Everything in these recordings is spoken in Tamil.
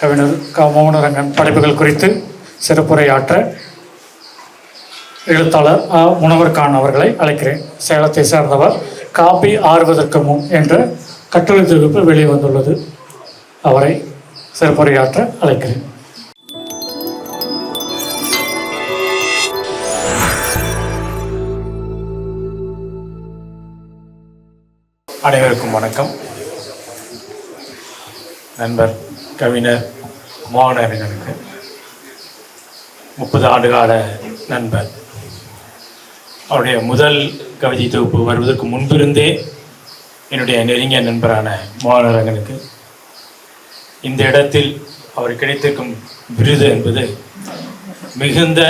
கவிஞர் மோகனரங்கன் படைப்புகள் குறித்து சிறப்புரையாற்ற எழுத்தாளர் முனவர் கான் அவர்களை அழைக்கிறேன். சேலத்தை சார்ந்தவர். காப்பி ஆறுவதற்கு முன் என்ற கட்டுரை தொகுப்பு வெளிவந்துள்ளது. அவரை சிறப்புரையாற்ற அழைக்கிறேன். அனைவருக்கும் வணக்கம். நண்பர் கவிஞர் மோகனரங்கனுக்கு 30 ஆண்டுகால நண்பர். அவருடைய முதல் கவிதை தொகுப்பு வருவதற்கு முன்பிருந்தே என்னுடைய நெருங்கிய நண்பரான மோகனரங்கனுக்கு இந்த இடத்தில் அவர் கிடைத்திருக்கும் விருது என்பது மிகுந்த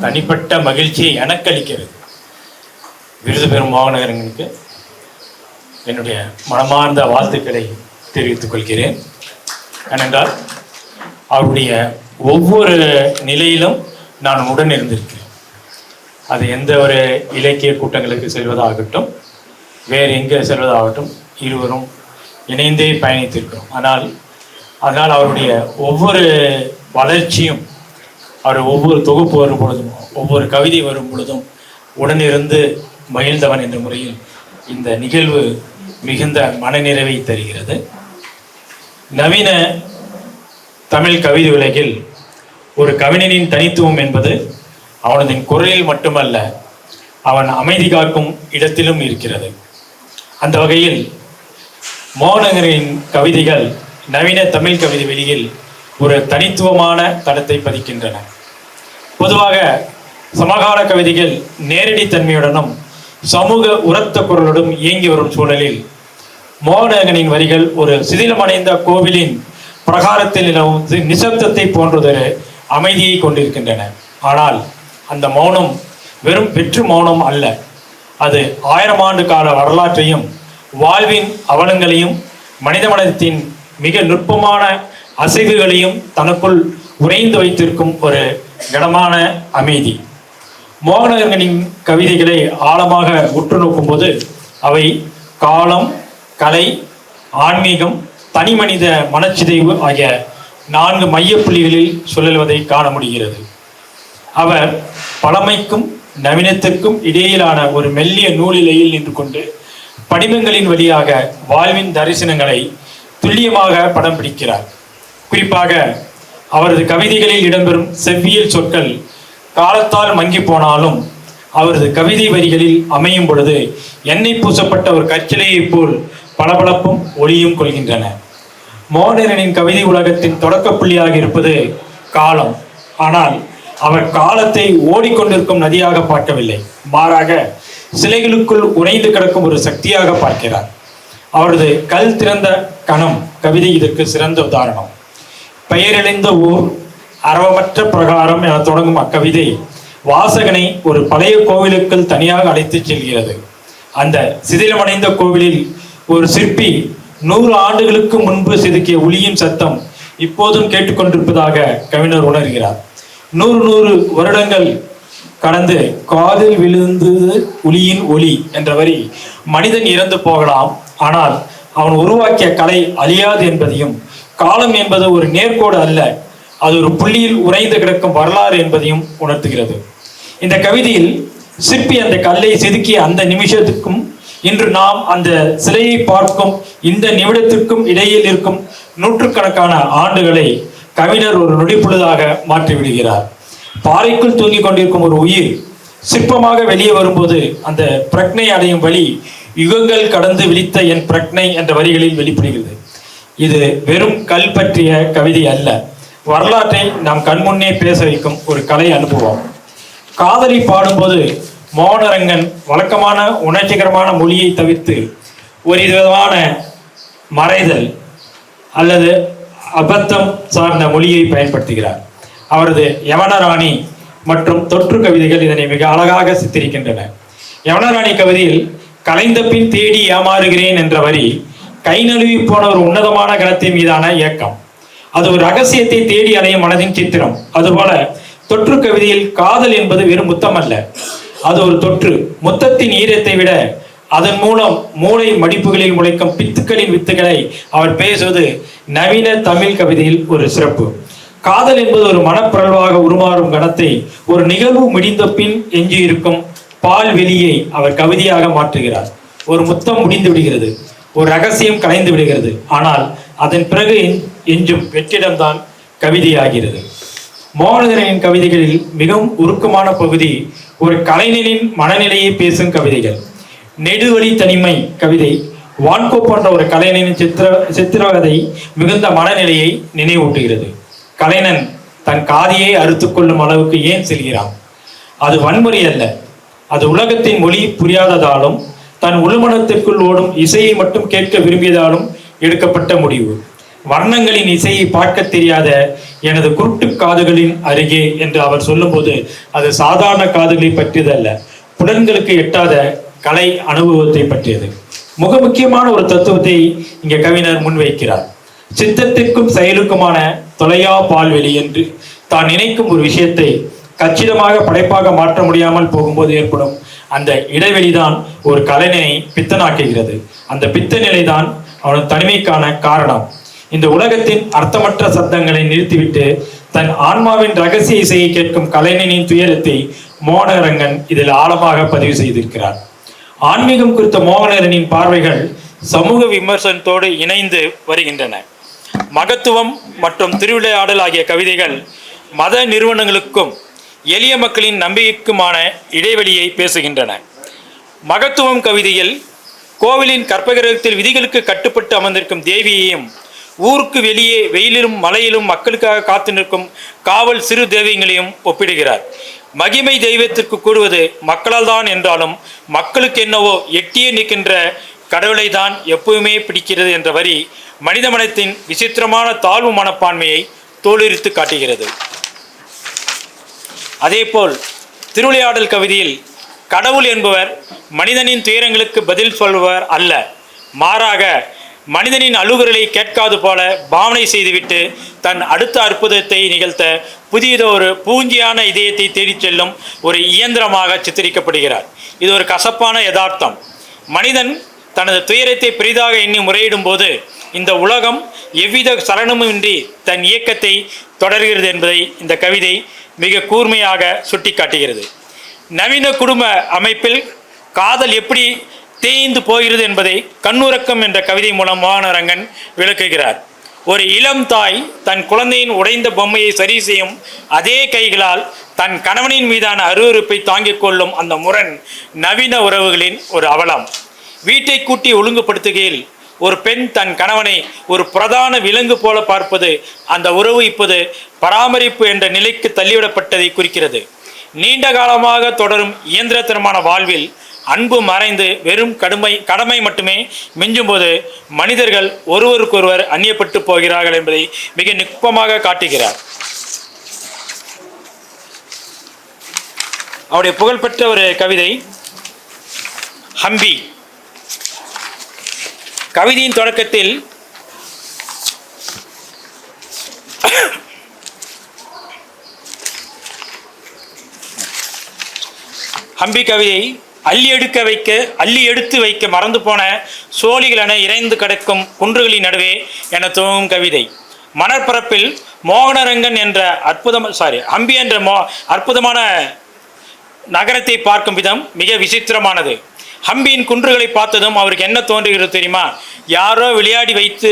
தனிப்பட்ட மகிழ்ச்சியை எனக்கு அளிக்கிறது. விருது பெறும் மோகனரங்கனுக்கு என்னுடைய மனமார்ந்த வாழ்த்துக்களை தெரிவித்துக் கொள்கிறேன். ஏனென்றால் அவருடைய ஒவ்வொரு நிலையிலும் நான் உடன் இருந்திருக்கிறேன். அது எந்த ஒரு இலக்கிய கூட்டங்களுக்கு செல்வதாகட்டும், வேறு எங்கே செல்வதாகட்டும், இருவரும் இணைந்தே பயணித்திருக்கிறோம். அதனால் அவருடைய ஒவ்வொரு வளர்ச்சியும், அவர் ஒவ்வொரு தொகுப்பு வரும் பொழுதும், ஒவ்வொரு கவிதை வரும் பொழுதும் உடனிருந்து மகிழ்ந்தவன் என்ற முறையில் இந்த நிகழ்வு மிகுந்த மனநிறைவை தருகிறது. நவீன தமிழ் கவிதை உலகில் ஒரு கவிஞனின் தனித்துவம் என்பது அவனது குரலில் மட்டுமல்ல, அவன் அமைதி காக்கும் இடத்திலும் இருக்கிறது. அந்த வகையில் மோகனரங்கனின் கவிதைகள் நவீன தமிழ் கவிதை வெளியில் ஒரு தனித்துவமான தடத்தை பதிக்கின்றன. பொதுவாக சமகால கவிதைகள் நேரடி தன்மையுடனும் சமூக உரத்த குரலுடன் இயங்கி வரும் சூழலில் மோகனரங்கனின் வரிகள் ஒரு சிதிலமடைந்த கோவிலின் பிரகாரத்தில் நிலவும் நிசப்தத்தை போன்றதொரு அமைதியை கொண்டிருக்கின்றன. ஆனால் அந்த மௌனம் வெறும் வெற்று மௌனம் அல்ல. அது 1000 ஆண்டு கால வரலாற்றையும் வாழ்வின் அவலங்களையும் மனித மனத்தின் மிக நுட்பமான அசைவுகளையும் தனக்குள் உறைந்து வைத்திருக்கும் ஒரு கனமான அமைதி. மோகனரங்கனின் கவிதைகளை ஆழமாக உற்று நோக்கும் போது அவை காலம், கலை, ஆன்மீகம், தனி மனித மனச்சிதைவு ஆகிய 4 மையப்புள்ளிகளில் சுழல்வதை காண முடிகிறது. அவர் பழமைக்கும் நவீனத்திற்கும் இடையிலான ஒரு மெல்லிய நூலிலையில் நின்று கொண்டு படிமங்களின் வழியாக வாழ்வின் தரிசனங்களை துல்லியமாக படம் பிடிக்கிறார். குறிப்பாக அவரது கவிதைகளில் இடம்பெறும் செவ்வியல் சொற்கள் காலத்தால் மங்கி போனாலும் அவரது கவிதை வரிகளில் அமையும் பொழுது எண்ணெய் பூசப்பட்ட ஒரு கற்சிலையைப் போல் பளபளப்பும் ஒளியும் கொள்கின்றன. மோகனரங்கனின் கவிதை உலகத்தின் தொடக்க புள்ளியாக இருப்பது காலம். ஆனால் அவர் காலத்தை ஓடிக்கொண்டிருக்கும் நதியாக பார்க்கவில்லை, மாறாக சிலைகளுக்குள் உறைந்து கிடக்கும் ஒரு சக்தியாக பார்க்கிறார். அவரது கல் திறந்த கணம் கவிதை இதற்கு சிறந்த உதாரணம். பெயரிழந்த ஊர், அரவமற்ற பிரகாரம் என தொடங்கும் அக்கவிதை வாசகனை ஒரு பழைய கோவிலுக்குள் தனியாக அழைத்துச் செல்கிறது. அந்த சிதிலமடைந்த கோவிலில் ஒரு சிற்பி 100 ஆண்டுகளுக்கு முன்பு செதுக்கிய ஒளியின் சத்தம் இப்போதும் கேட்டுக்கொண்டிருப்பதாக கவிஞர் உணர்கிறார். 100 வருடங்கள் கடந்து காதில் விழுந்து ஒளியின் ஒளி என்ற வரி மனிதன் இறந்து போகலாம், ஆனால் அவன் உருவாக்கிய கலை அழியாது என்பதையும், காலம் என்பது ஒரு நேர்கோடு அல்ல, அது ஒரு புள்ளியில் உறைந்து கிடக்கும் வரலாறு என்பதையும் உணர்த்துகிறது. இந்த கவிதையில் சிற்பி அந்த கல்லை செதுக்கிய அந்த நிமிஷத்துக்கும் இன்று நாம் அந்த சிலையை பார்க்கும் இந்த நிமிடத்திற்கும் இடையில் இருக்கும் நூற்றுக்கணக்கான ஆண்டுகளை கவிஞர் ஒரு நொடிப்பொழுதாக மாற்றிவிடுகிறார். பாறைக்குள் தூங்கிக் கொண்டிருக்கும் ஒரு உயிர் சிற்பமாக வெளியே வரும்போது அந்த பிரக்னை அடையும் வழி யுகங்கள் கடந்து விழித்த என் பிரக்னை என்ற வரிகளில் வெளிப்படுகிறது. இது வெறும் கல் பற்றிய கவிதை அல்ல, வரலாற்றை நாம் கண்முன்னே பேச வைக்கும் ஒரு கலை அனுபவம். காதலை பாடும்போது மோகனரங்கன் வழக்கமான உணர்ச்சிகரமான மொழியை தவிர்த்து ஒரு விதமான மறைதல் அல்லது அபத்தம் சார்ந்த மொழியை பயன்படுத்துகிறார். அவரது யவனராணி மற்றும் தொற்று கவிதைகள் இதனை மிக அழகாக சித்தரிக்கின்றன. யவனராணி கவிதையில் கலைந்த பின் தேடி ஏமாறுகிறேன் என்ற வரி கை நழுவி போன ஒரு உன்னதமான கணத்தின் மீதான இயக்கம். அது ஒரு ரகசியத்தை தேடி அலையும் மனதின் சித்திரம். அதுபோல தொற்று கவிதையில் காதல் என்பது வெறும் முத்தம் அல்ல, அது ஒரு தொற்று. முத்தத்தின் ஈரத்தை விட அதன் மூலம் மூளை மடிப்புகளில் முளைக்கும் பித்துக்களின் வித்துக்களை அவர் பேசுவது நவீன தமிழ் கவிதையில் ஒரு சிறப்பு. காதல் என்பது ஒரு மனப்பிரல்வாக உருமாறும் கணத்தை ஒரு நிகழ்வு முடிந்த பின் எஞ்சியிருக்கும் பால் வெளியை அவர் கவிதையாக மாற்றுகிறார். ஒரு முத்தம் முடிந்து விடுகிறது, ஒரு ரகசியம் கலைந்து விடுகிறது, ஆனால் அதன் பிறகு எஞ்சும் வெற்றிடம்தான் கவிதையாகிறது. மோகனரங்கனின் கவிதைகளில் மிகவும் உருக்கமான பகுதி ஒரு கலைஞனின் மனநிலையை பேசும் கவிதைகள். நெடுவழி தனிமை கவிதை வான்கோ போன்ற ஒரு கலைஞனின் சித்திரவதை மிகுந்த மனநிலையை நினைவூட்டுகிறது. கலைஞன் தன் காதியை அறுத்து கொள்ளும் அளவுக்கு ஏன் செல்கிறான்? அது வன்முறை அல்ல, அது உலகத்தின் மொழி புரியாததாலும் தன் உள்மனத்திற்குள் ஓடும் இசையை மட்டும் கேட்க விரும்பியதாலும் எடுக்கப்பட்ட முடிவு. வர்ணங்களின் இசையை பார்க்க தெரியாத எனது குருட்டு காதுகளின் அருகே என்று அவர் சொல்லும்போது அது சாதாரண காதுகளை பற்றியதல்ல, புலன்களுக்கு எட்டாத கலை அனுபவத்தை பற்றியது. முக்கியமான ஒரு தத்துவத்தை இங்கே கவிஞர் முன்வைக்கிறார். சித்தத்திற்கும் செயலுக்குமான தொலையா பால்வெளி என்று தான் நினைக்கும் ஒரு விஷயத்தை கச்சிதமாக படைப்பாக மாற்ற முடியாமல் போகும்போது ஏற்படும் அந்த இடைவெளிதான் ஒரு கலைஞனை பித்தனாக்குகிறது. அந்த பித்த நிலைதான் அவனது தனிமைக்கான காரணம். இந்த உலகத்தின் அர்த்தமற்ற சப்தங்களை நிறுத்திவிட்டு தன் ஆன்மாவின் ரகசிய இசையை கேட்கும் கலைஞனின் துயரத்தை மோகனரங்கன் இதில் ஆழமாக பதிவு செய்திருக்கிறார். ஆன்மீகம் குறித்த மோகனரங்கனின் பார்வைகள் சமூக விமர்சனத்தோடு இணைந்து வருகின்றன. மகத்துவம் மற்றும் திருவிளையாடல் ஆகிய கவிதைகள் மத நிறுவனங்களுக்கும் எளிய மக்களின் நம்பிக்கைக்குமான இடைவெளியை பேசுகின்றன. மகத்துவம் கவிதையில் கோவிலின் கற்பகிரகத்தில் விதிகளுக்கு கட்டுப்பட்டு அமர்ந்திருக்கும் தேவியையும் ஊருக்கு வெளியே வெயிலிலும் மழையிலும் மக்களுக்காக காத்து நிற்கும் காவல் சிறு தெய்வங்களையும் ஒப்பிடுகிறார். மகிமை தெய்வத்திற்கு கூறுவது மக்களால் தான் என்றாலும் மக்களுக்கு என்னவோ எட்டியே நிற்கின்ற கடவுளை தான் எப்பவுமே பிடிக்கிறது என்ற வரி மனித மனத்தின் விசித்திரமான தாழ்வு மனப்பான்மையை தோலுரித்து காட்டுகிறது. அதேபோல் திருவிளையாடல் கவிதையில் கடவுள் என்பவர் மனிதனின் துயரங்களுக்கு பதில் சொல்பவர் அல்ல, மாறாக மனிதனின் அழுகுரலை கேட்காது போல பாவனை செய்துவிட்டு தன் அடுத்த அற்புதத்தை நிகழ்த்த புதியதொரு பூஞ்சியான இதயத்தை தேடிச் செல்லும் ஒரு இயந்திரமாக சித்தரிக்கப்படுகிறார். இது ஒரு கசப்பான யதார்த்தம். மனிதன் தனது துயரத்தை பெரிதாக எண்ணி முறையிடும் போது இந்த உலகம் எவ்வித சலனமுமின்றி தன் இயக்கத்தை தொடர்கிறது என்பதை இந்த கவிதை மிக கூர்மையாக சுட்டி காட்டுகிறது. நவீன குடும்ப அமைப்பில் காதல் எப்படி தேய்ந்து போகிறது என்பதை கண்ணுறக்கம் என்ற கவிதை மூலம் மோகனரங்கன் விளக்குகிறார். ஒரு இளம் தாய் தன் குழந்தையின் உடைந்த பொம்மையை சரி செய்யும் அதே கைகளால் தன் கணவனின் மீதான அருவருப்பை தாங்கிக் கொள்ளும் அந்த முரண் நவீன உறவுகளின் ஒரு அவலம். வீட்டை கூட்டி ஒழுங்குபடுத்துகையில் ஒரு பெண் தன் கணவனை ஒரு பிரதான விலங்கு போல பார்ப்பது அந்த உறவு இப்போது பராமரிப்பு என்ற நிலைக்கு தள்ளிவிடப்பட்டதை குறிக்கிறது. நீண்ட காலமாக தொடரும் இயந்திரத்தனமான வாழ்வில் அன்பு மறைந்து வெறும் கடமை மட்டுமே மிஞ்சும் போது மனிதர்கள் ஒருவருக்கொருவர் அந்நியப்பட்டு போகிறார்கள் என்பதை மிக நுட்பமாக காட்டுகிறார். அவருடைய புகழ்பெற்ற ஒரு கவிதை ஹம்பி. கவிதையின் தொடக்கத்தில் ஹம்பி கவிதை அள்ளி எடுத்து வைக்க மறந்து போன சோழிகள் என இறைந்து கிடக்கும் குன்றுகளின் நடுவே என துவங்கும் கவிதை. மணற்பரப்பில் மோகனரங்கன் என்ற ஹம்பி என்ற அற்புதமான நகரத்தை பார்க்கும் விதம் மிக விசித்திரமானது. ஹம்பியின் குன்றுகளை பார்த்ததும் அவருக்கு என்ன தோன்றுகிறது தெரியுமா? யாரோ விளையாடி வைத்து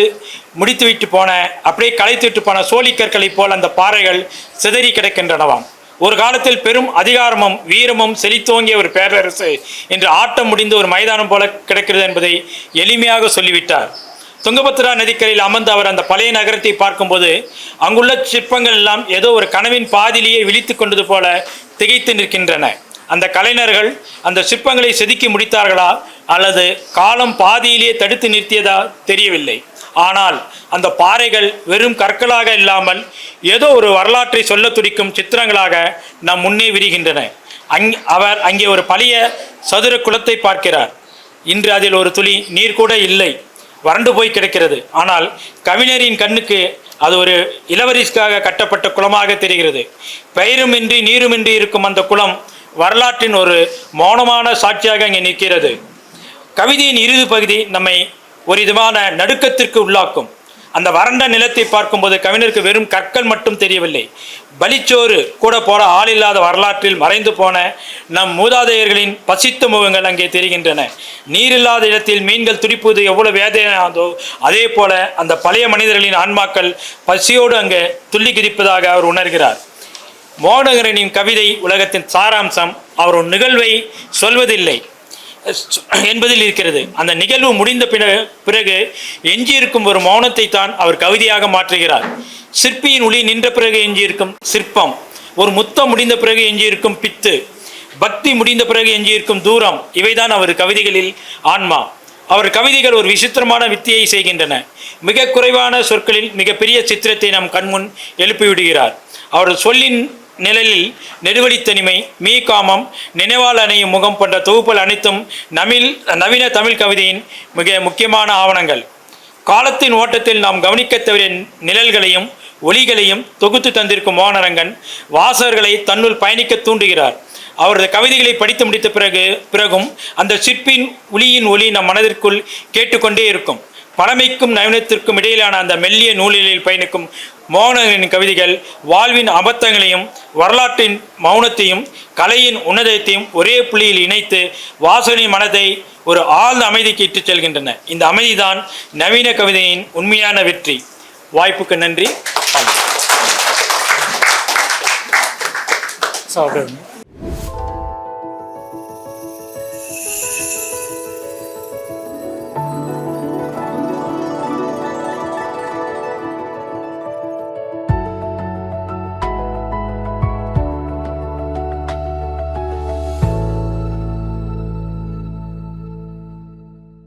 முடித்து விட்டு போன, அப்படியே களைத்து விட்டு போன சோழிக்கற்களை போல் அந்த பாறைகள் சிதறி கிடக்கின்றனவாம். ஒரு காலத்தில் பெரும் அதிகாரமும் வீரமும் செழித்தோங்கிய ஒரு பேரரசு என்று ஆட்டம் முடிந்து ஒரு மைதானம் போல கிடக்கிறது என்பதை எளிமையாக சொல்லிவிட்டார். துங்கபத்ரா நதிக்கரையில் அமர்ந்து அவர் அந்த பழைய நகரத்தை பார்க்கும்போது அங்குள்ள சிற்பங்கள் எல்லாம் ஏதோ ஒரு கனவின் பாதிலேயே விழித்து கொண்டது போல திகைத்து நிற்கின்றன. அந்த கலைஞர்கள் அந்த சிற்பங்களை செதுக்கி முடித்தார்களா அல்லது காலம் பாதியிலேயே தடுத்து நிறுத்தியதா தெரியவில்லை. ஆனால் அந்த பாறைகள் வெறும் கற்களாக இல்லாமல் ஏதோ ஒரு வரலாற்றை சொல்ல துடிக்கும் சித்திரங்களாக நம் முன்னே விரிகின்றன. அவர் அங்கே ஒரு பழைய சதுர குளத்தை பார்க்கிறார். இன்று அதில் ஒரு துளி நீர் கூட இல்லை, வறண்டு போய் கிடக்கிறது. ஆனால் கவிஞரின் கண்ணுக்கு அது ஒரு இளவரசிக்காக கட்டப்பட்ட குளமாக தெரிகிறது. பெயருமின்றி நீருமின்றி இருக்கும் அந்த குளம் வரலாற்றின் ஒரு மௌனமான சாட்சியாக அங்கே நிற்கிறது. கவிதையின் இறுதி பகுதி நம்மை ஒரு விதமான நடுக்கத்திற்கு உள்ளாக்கும். அந்த வறண்ட நிலத்தை பார்க்கும்போது கவிஞருக்கு வெறும் கற்கள் மட்டும் தெரியவில்லை, பலிச்சோறு கூட போட ஆளில்லாத வரலாற்றில் மறைந்து போன நம் மூதாதையர்களின் பசித்த முகங்கள் அங்கே தெரிகின்றன. நீரில்லாத இடத்தில் மீன்கள் துடிப்பது எவ்வளவு வேதனையானதோ அதே போல அந்த பழைய மனிதர்களின் ஆன்மாக்கள் பசியோடு அங்கே துள்ளி குதிப்பதாக அவர் உணர்கிறார். மோகனரங்கனின் கவிதை உலகத்தின் சாராம்சம் அவர் ஒரு நிகழ்வை சொல்வதில்லை என்பதில் இருக்கிறது. அந்த நிகழ்வு முடிந்த பிறகு எஞ்சியிருக்கும் ஒரு மௌனத்தை தான் அவர் கவிதையாக மாற்றுகிறார். சிற்பியின் ஒளி நின்ற பிறகு எஞ்சியிருக்கும் சிற்பம், ஒரு முத்தம் முடிந்த பிறகு எஞ்சியிருக்கும் பித்து, பக்தி முடிந்த பிறகு எஞ்சியிருக்கும் தூரம், இவைதான் அவர் கவிதைகளில் ஆன்மா. அவர் கவிதைகள் ஒரு விசித்திரமான வித்தியை செய்கின்றன. மிக குறைவான சொற்களில் மிகப்பெரிய சித்திரத்தை நம் கண்முன் எழுப்பிவிடுகிறார். அவர் சொல்லின் நிழலில் நெடுவழித்தனிமை, மீகாமம், நினைவால் அணையும் முகம் போன்ற தொகுப்புகள் அனைத்தும் நவீன தமிழ் கவிதையின் மிக முக்கியமான ஆவணங்கள். காலத்தின் ஓட்டத்தில் நாம் கவனிக்க தவிர நிழல்களையும் ஒளிகளையும் தொகுத்து தந்திருக்கும் மோகனரங்கன் வாசகர்களை தன்னுள் பயணிக்க தூண்டுகிறார். அவரது கவிதைகளை படித்து முடித்த பிறகும் அந்த சிற்பின் ஒளியின் ஒளி நம் மனதிற்குள் கேட்டுக்கொண்டே இருக்கும். பழமைக்கும் நவீனத்திற்கும் இடையிலான அந்த மெல்லிய நூலில் பயணிக்கும் மோகனரங்கனின் கவிதைகள் வாழ்வின் அபத்தங்களையும் வரலாற்றின் மௌனத்தையும் கலையின் உன்னதத்தையும் ஒரே புள்ளியில் இணைத்து வாசகனின் மனதை ஒரு ஆழ்ந்த அமைதிக்கு இட்டுச் செல்கின்றன. இந்த அமைதிதான் நவீன கவிதையின் உண்மையான வெற்றி. வாய்ப்புக்கு நன்றி. சாப்பிடுங்க.